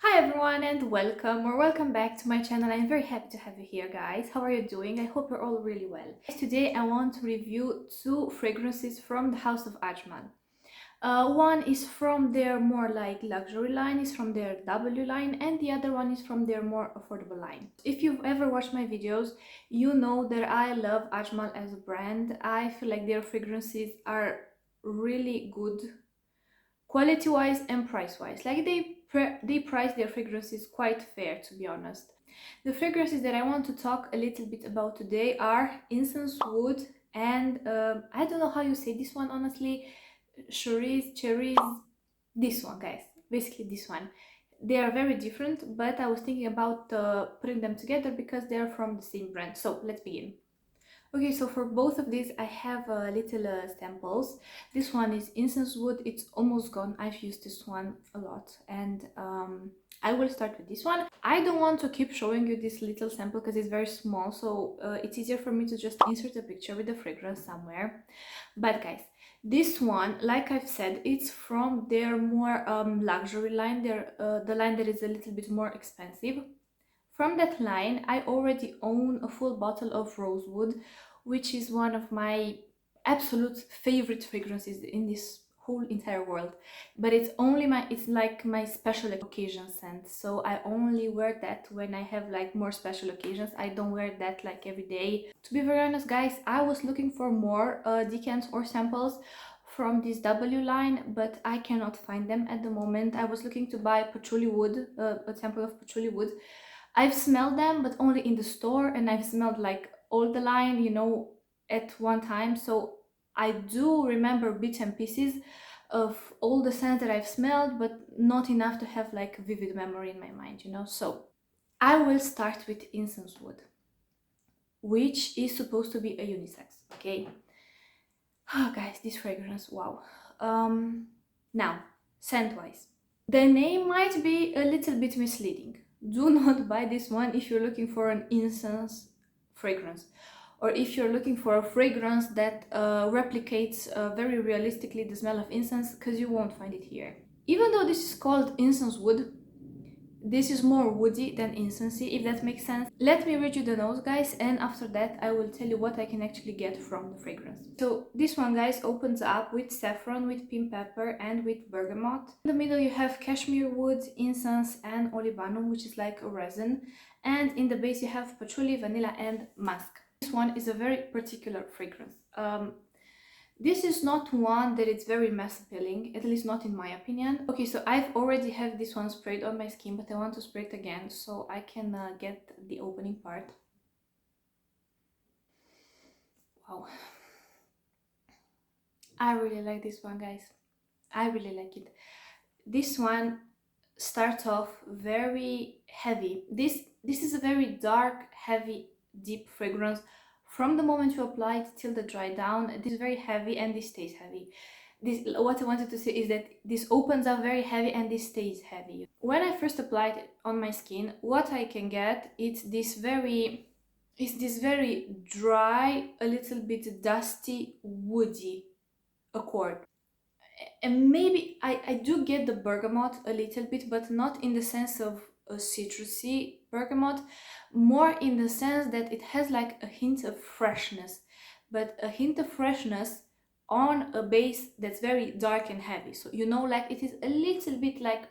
Hi everyone and welcome back to my channel. I'm very happy to have you here, guys. How are you doing? I hope you're all really well. Today I want to review two fragrances from the house of Ajmal. One is from their more like luxury line, is from their W line, and the other one is from their more affordable line. If you've ever watched my videos, you know that I love Ajmal as a brand. I feel like their fragrances are really good quality wise and price wise. Like they price their fragrances quite fair, to be honest. The fragrances that I want to talk a little bit about today are Incense Wood and I don't know how you say this one, honestly. Cerise, cherries, this one, guys, basically this one. They are very different, but I was thinking about putting them together because they are from the same brand. So let's begin. Okay, so for both of these, I have little samples. This one is Incense Wood. It's almost gone. I've used this one a lot, and I will start with this one. I don't want to keep showing you this little sample because it's very small, so it's easier for me to just insert a picture with the fragrance somewhere. But guys, this one, like I've said, it's from their more luxury line. The line that is a little bit more expensive. From that line, I already own a full bottle of Rosewood, which is one of my absolute favorite fragrances in this whole entire world. But it's like my special occasion scent. So I only wear that when I have like more special occasions. I don't wear that like every day. To be very honest, guys, I was looking for more decants or samples from this W line, but I cannot find them at the moment. I was looking to buy patchouli wood, a sample of patchouli wood. I've smelled them, but only in the store, and I've smelled like all the line, at one time. So I do remember bits and pieces of all the scents that I've smelled, but not enough to have like a vivid memory in my mind. So I will start with Incense Wood, which is supposed to be a unisex, okay? Oh, guys, this fragrance, wow. Now, scent-wise, the name might be a little bit misleading. Do not buy this one if you're looking for an incense fragrance, or if you're looking for a fragrance that replicates very realistically the smell of incense, because you won't find it here. Even though this is called incense wood, this is more woody than incensey, if that makes sense. Let me read you the notes, guys, and after that I will tell you what I can actually get from the fragrance. So this one, guys, opens up with saffron, with pink pepper, and with bergamot. In the middle you have cashmere wood, incense, and olibanum, which is like a resin. And in the base you have patchouli, vanilla, and musk. This one is a very particular fragrance. This is not one that is very mass appealing, at least not in my opinion. Okay, so I've already have this one sprayed on my skin, but I want to spray it again so I can get the opening part. Wow. I really like this one, guys. I really like it. This one starts off very heavy. This is a very dark, heavy, deep fragrance. From the moment you apply it till the dry down, this is very heavy and this stays heavy. What I wanted to say is that this opens up very heavy and this stays heavy. When I first applied it on my skin, what I can get is this very dry, a little bit dusty, woody accord. And maybe I do get the bergamot a little bit, but not in the sense of a citrusy bergamot, more in the sense that it has like a hint of freshness, but a hint of freshness on a base that's very dark and heavy. So like it is a little bit like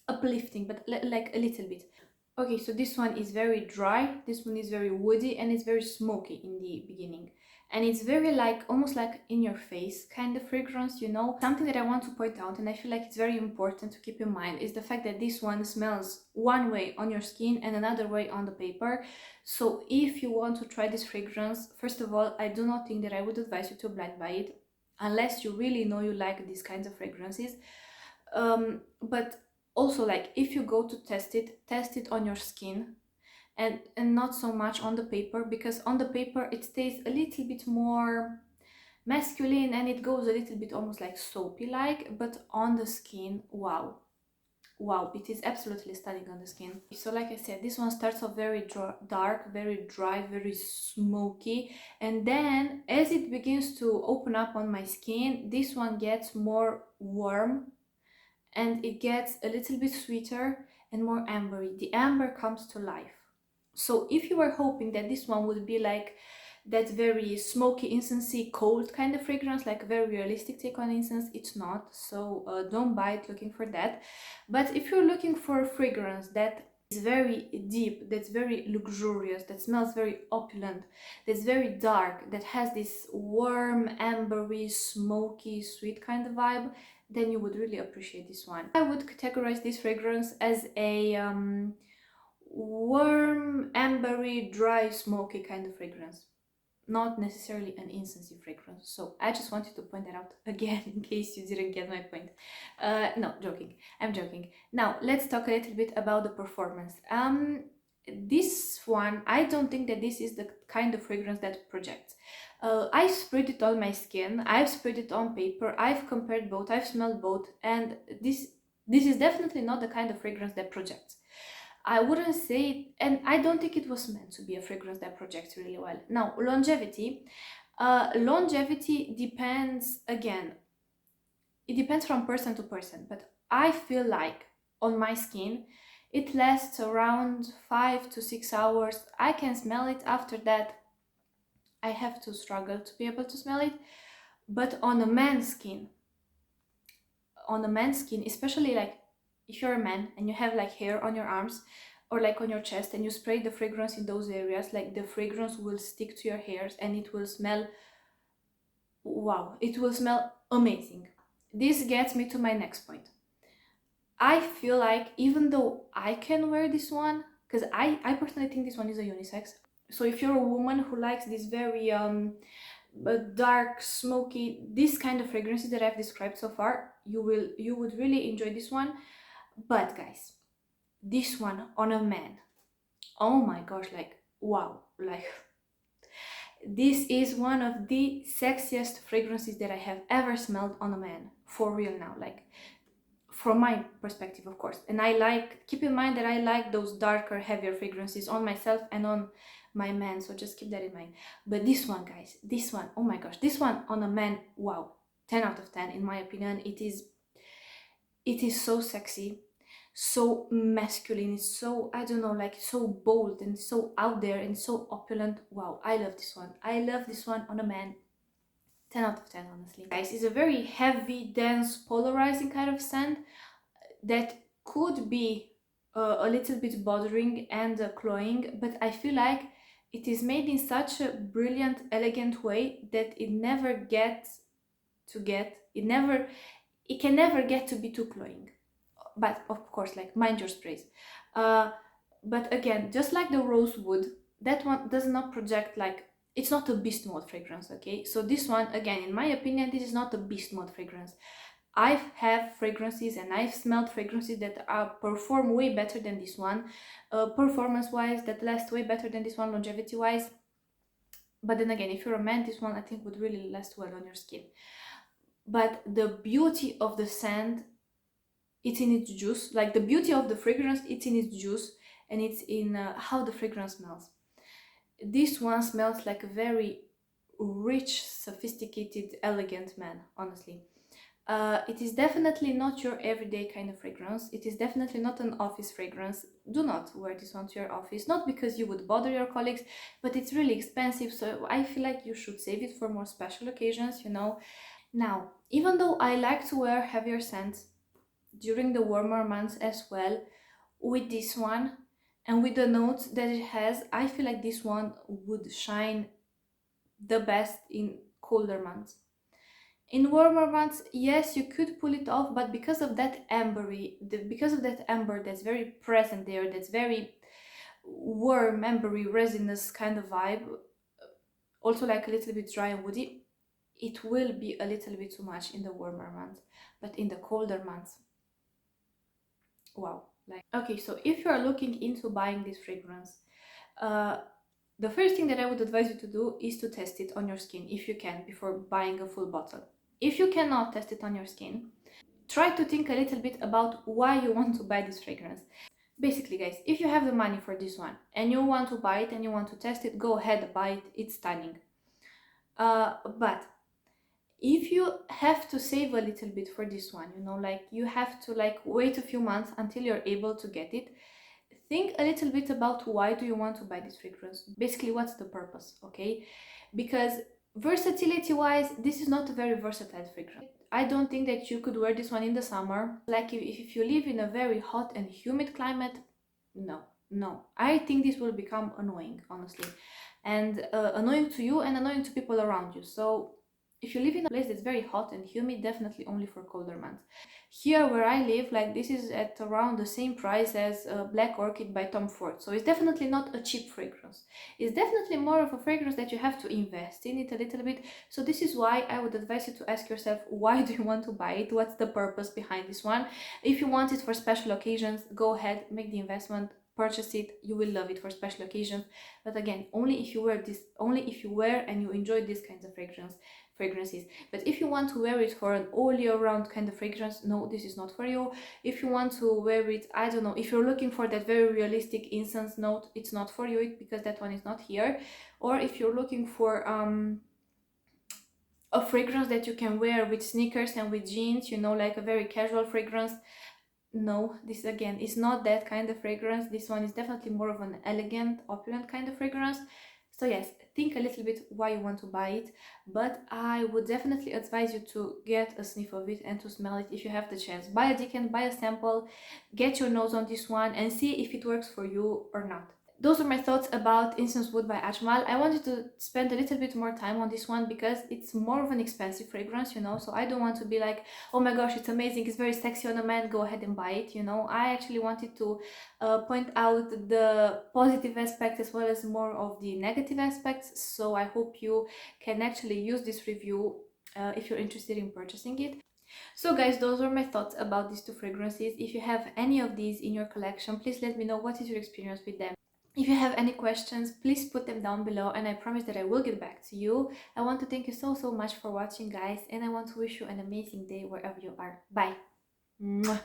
uplifting, but like a little bit. Okay, so this one is very dry, this one is very woody, and it's very smoky in the beginning. And it's very like, almost like in your face kind of fragrance. Something that I want to point out, and I feel like it's very important to keep in mind, is the fact that this one smells one way on your skin and another way on the paper. So if you want to try this fragrance, first of all, I do not think that I would advise you to blind buy it, unless you really know you like these kinds of fragrances. But also, like, if you go to test it on your skin, and not so much on the paper, because on the paper it stays a little bit more masculine and it goes a little bit almost like soapy like, but on the skin, wow, it is absolutely stunning on the skin. So like I said, this one starts off very dark, very dry, very smoky, and then as it begins to open up on my skin, this one gets more warm and it gets a little bit sweeter, and more ambery. The amber comes to life. So if you were hoping that this one would be like that very smoky, incensey, cold kind of fragrance, like a very realistic take on incense, it's not. So don't buy it looking for that. But if you're looking for a fragrance that is very deep, that's very luxurious, that smells very opulent, that's very dark, that has this warm, ambery, smoky, sweet kind of vibe, then you would really appreciate this one. I would categorize this fragrance as a warm, ambery, dry, smoky kind of fragrance, not necessarily an incensey fragrance. So I just wanted to point that out again in case you didn't get my point. No, joking. I'm joking. Now let's talk a little bit about the performance. This one, I don't think that this is the kind of fragrance that projects. I sprayed it on my skin, I've sprayed it on paper, I've compared both, I've smelled both, and this is definitely not the kind of fragrance that projects. I wouldn't say, and I don't think it was meant to be a fragrance that projects really well. Now, longevity. Longevity depends, again, it depends from person to person, but I feel like on my skin, it lasts around 5 to 6 hours. I can smell it. After that, I have to struggle to be able to smell it. But on a man's skin, especially like if you're a man and you have like hair on your arms or like on your chest and you spray the fragrance in those areas, like the fragrance will stick to your hairs and it will smell, wow, it will smell amazing. This gets me to my next point. I feel like even though I can wear this one, because I personally think this one is a unisex. So if you're a woman who likes this very dark, smoky, this kind of fragrances that I've described so far, you would really enjoy this one. But guys, this one on a man, oh my gosh, like wow, like this is one of the sexiest fragrances that I have ever smelled on a man, for real now, like from my perspective, of course. And I like, keep in mind that I like those darker, heavier fragrances on myself and on my man, so just keep that in mind. But this one, guys, this one, oh my gosh, this one on a man, wow, 10 out of 10 in my opinion. It is so sexy, so masculine, it's so, I don't know, like so bold and so out there and so opulent. Wow, I love this one. I love this one on a man. 10 out of 10, honestly. Guys, it's a very heavy, dense, polarizing kind of scent that could be a little bit bothering and cloying, but I feel like it is made in such a brilliant, elegant way that it never gets to get, it can never get to be too cloying. But of course, like, mind your sprays. But again, just like the rosewood, that one does not project, like, it's not a beast mode fragrance, okay? So this one, again, in my opinion, this is not a beast mode fragrance. I've have fragrances and I've smelled fragrances that perform way better than this one, performance wise, that last way better than this one, longevity wise. But then again, if you're a man, this one I think would really last well on your skin. But the beauty of the scent, it's in its juice. Like, the beauty of the fragrance, it's in its juice, and it's in how the fragrance smells. This one smells like a very rich, sophisticated, elegant man, honestly. It is definitely not your everyday kind of fragrance. It is definitely not an office fragrance. Do not wear this one to your office. Not because you would bother your colleagues, but it's really expensive, so I feel like you should save it for more special occasions, you know. Now, even though I like to wear heavier scents during the warmer months as well, with this one and with the notes that it has, I feel like this one would shine the best in colder months. In warmer months, yes, you could pull it off, but because of that because of that amber that's very present there, that's very warm, ambery, resinous kind of vibe, also like a little bit dry and woody, it will be a little bit too much in the warmer months. But in the colder months, wow. Like, okay, so if you are looking into buying this fragrance, the first thing that I would advise you to do is to test it on your skin if you can before buying a full bottle. If you cannot test it on your skin, try to think a little bit about why you want to buy this fragrance. Basically, guys, if you have the money for this one and you want to buy it and you want to test it, go ahead, buy it, it's stunning. But If you have to save a little bit for this one, you know, like you have to like wait a few months until you're able to get it, think a little bit about why do you want to buy this fragrance. Basically, what's the purpose, okay? Because versatility wise, this is not a very versatile fragrance. I don't think that you could wear this one in the summer. Like if you live in a very hot and humid climate, no, no. I think this will become annoying, honestly, and annoying to you and annoying to people around you. So if you live in a place that's very hot and humid, definitely only for colder months. Here where I live, like this is at around the same price as Black Orchid by Tom Ford. So it's definitely not a cheap fragrance. It's definitely more of a fragrance that you have to invest in it a little bit. So this is why I would advise you to ask yourself, why do you want to buy it? What's the purpose behind this one? If you want it for special occasions, go ahead, make the investment, purchase it. You will love it for special occasions. But again, only if you wear this, only if you wear and you enjoy these kinds of fragrances. But if you want to wear it for an all year round kind of fragrance, no, this is not for you. If you want to wear it, I don't know, if you're looking for that very realistic incense note, it's not for you because that one is not here. Or if you're looking for a fragrance that you can wear with sneakers and with jeans, you know, like a very casual fragrance, no, this again is not that kind of fragrance. This one is definitely more of an elegant, opulent kind of fragrance. So yes, think a little bit why you want to buy it, but I would definitely advise you to get a sniff of it and to smell it if you have the chance. Buy a decant, buy a sample, get your nose on this one and see if it works for you or not. Those are my thoughts about Incense Wood by Ajmal. I wanted to spend a little bit more time on this one because it's more of an expensive fragrance, you know, so I don't want to be like, oh my gosh, it's amazing, it's very sexy on a man, go ahead and buy it, you know. I actually wanted to point out the positive aspects as well as more of the negative aspects, so I hope you can actually use this review if you're interested in purchasing it. So guys, those are my thoughts about these two fragrances. If you have any of these in your collection, please let me know what is your experience with them. If you have any questions, please put them down below and I promise that I will get back to you. I want to thank you so much for watching, guys, and I want to wish you an amazing day wherever you are. Bye. Mwah.